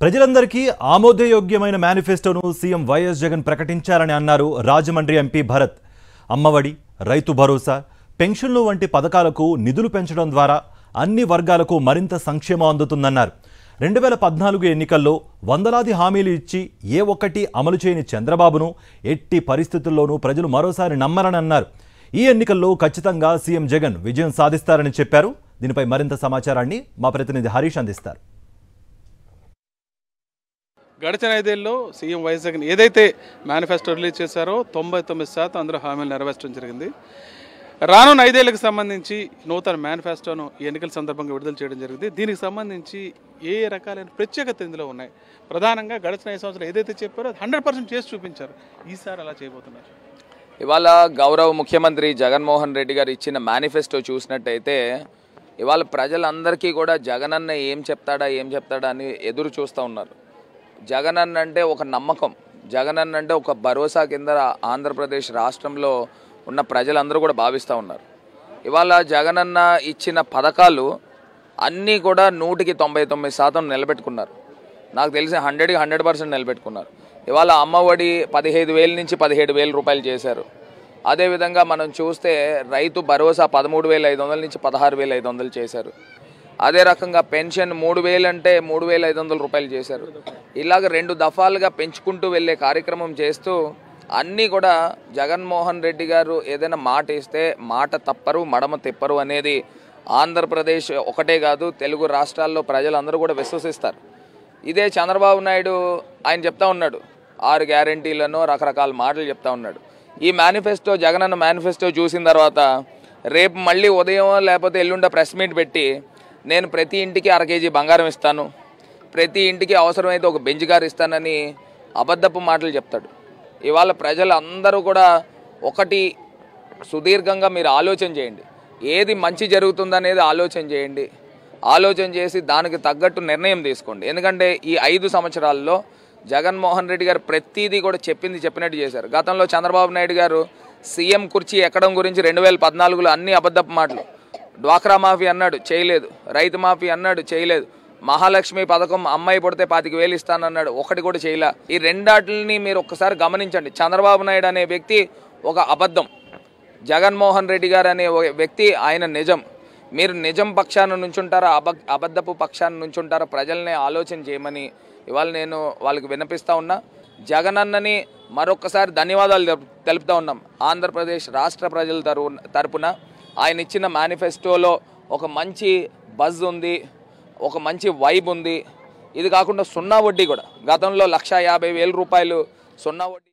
ప్రజలందరికీ ఆమోదయోగ్యమైన మేనిఫెస్టోను సీఎం వైఎస్ జగన్ ప్రకటించారని అన్నారు రాజమండ్రి ఎంపీ భరత్. అమ్మఒడి, రైతు భరోసా, పెన్షన్లు వంటి పథకాలకు నిధులు పెంచడం ద్వారా అన్ని వర్గాలకు మరింత సంక్షేమం అందుతుందన్నారు. 2014 ఎన్నికల్లో వందలాది హామీలు ఇచ్చి ఏ ఒక్కటి అమలు చేయని చంద్రబాబును ఎట్టి పరిస్థితుల్లోనూ ప్రజలు మరోసారి నమ్మరని అన్నారు. ఈ ఎన్నికల్లో ఖచ్చితంగా సీఎం జగన్ విజయం సాధిస్తారని చెప్పారు. దీనిపై మరింత సమాచారాన్ని మా ప్రతినిధి హరీష్ అందిస్తారు. గడిచిన 5 ఏళ్లలో సీఎం వైఎస్ జగన్ ఏదైతే మేనిఫెస్టో రిలీజ్ చేశారో 99% అందరూ హామీలు నెరవేర్చడం జరిగింది. రానున్న 5 ఏళ్లకు సంబంధించి నూతన మేనిఫెస్టోను ఎన్నికల సందర్భంగా విడుదల చేయడం జరిగింది. దీనికి సంబంధించి ఏ రకాలైన ప్రత్యేకత ఇందులో ఉన్నాయి? ప్రధానంగా గడిచిన 5 సంవత్సరాలు ఏదైతే చెప్పారో 100% చేసి చూపించారు. ఈసారి అలా చేయబోతున్నారు. ఇవాళ గౌరవ ముఖ్యమంత్రి జగన్మోహన్ రెడ్డి గారు ఇచ్చిన మేనిఫెస్టో చూసినట్టయితే ఇవాళ ప్రజలందరికీ కూడా జగనన్న ఏం చెప్తాడా అని ఎదురు చూస్తూ ఉన్నారు. జగనన్న అంటే ఒక నమ్మకం, జగనన్న అంటే ఒక భరోసా కింద ఆంధ్రప్రదేశ్ రాష్ట్రంలో ఉన్న ప్రజలందరూ కూడా భావిస్తూ ఉన్నారు. ఇవాళ జగనన్న ఇచ్చిన పథకాలు అన్నీ కూడా 199% నిలబెట్టుకున్నారు. నాకు తెలిసి 100% నిలబెట్టుకున్నారు. ఇవాళ అమ్మఒడి 15,000 నుంచి 17,000 రూపాయలు చేశారు. అదేవిధంగా మనం చూస్తే రైతు భరోసా 13,500 నుంచి 16,500 చేశారు. అదే రకంగా పెన్షన్ 3,000 అంటే 3,500 రూపాయలు చేశారు. ఇలాగ 2 దఫాలుగా పెంచుకుంటూ వెళ్ళే కార్యక్రమం చేస్తూ అన్నీ కూడా జగన్మోహన్ రెడ్డి గారు ఏదైనా మాట ఇస్తే మాట తప్పరు, మడమ తిప్పరు అనేది ఆంధ్రప్రదేశ్ ఒకటే కాదు తెలుగు రాష్ట్రాల్లో ప్రజలందరూ కూడా విశ్వసిస్తారు. ఇదే చంద్రబాబు నాయుడు ఆయన చెప్తా ఉన్నాడు, 6 గ్యారంటీలను రకరకాల మాటలు చెప్తా ఉన్నాడు. ఈ మేనిఫెస్టో జగనన్న మేనిఫెస్టో చూసిన తర్వాత రేపు మళ్ళీ ఉదయం లేకపోతే ఎల్లుండ ప్రెస్ మీట్ పెట్టి నేను ప్రతి ఇంటికి 1 కేజీ బంగారం ఇస్తాను, ప్రతి ఇంటికి అవసరమైతే ఒక బెంచ్ కారు ఇస్తానని అబద్ధపు మాటలు చెప్తాడు. ఇవాళ ప్రజలందరూ కూడా ఒకటి సుదీర్ఘంగా మీరు ఆలోచన చేయండి, ఏది మంచి జరుగుతుందనేది ఆలోచన చేయండి. ఆలోచన చేసి దానికి తగ్గట్టు నిర్ణయం తీసుకోండి. ఎందుకంటే ఈ 5 సంవత్సరాల్లో జగన్మోహన్ రెడ్డి గారు ప్రతిదీ కూడా చెప్పినట్టు చేశారు. గతంలో చంద్రబాబు నాయుడు గారు సీఎం కుర్చీ ఎక్కడం గురించి 2014లో అన్ని అబద్ధపు మాటలు. డ్వాక్రా మాఫీ అన్నాడు, చేయలేదు. రైతు మాఫీ అన్నాడు, చేయలేదు. మహాలక్ష్మి పథకం అమ్మాయి పుడితే 25,000 ఇస్తానన్నాడు, ఒకటి కూడా చేయలే. ఈ రెండాటిని మీరు ఒక్కసారి గమనించండి. చంద్రబాబు నాయుడు అనే వ్యక్తి ఒక అబద్ధం, జగన్మోహన్ రెడ్డి గారు అనే వ్యక్తి ఆయన నిజం. మీరు నిజం పక్షాన నుంచుంటారా అబద్ధపు పక్షాన నుంచుంటారా ప్రజల్ని ఆలోచన చేయమని ఇవాళ నేను వాళ్ళకి వినిపిస్తూ ఉన్నా. జగనన్నని మరొకసారి ధన్యవాదాలు తెలుపుతూ ఉన్నాం. ఆంధ్రప్రదేశ్ రాష్ట్ర ప్రజల తరపున ఆయన ఇచ్చిన మేనిఫెస్టోలో ఒక మంచి బజ్ ఉంది, ఒక మంచి వైబ్ ఉంది. ఇది కాకుండా సున్నా వడ్డీ కూడా గతంలో 1,50,000 రూపాయలు సున్నా వడ్డీ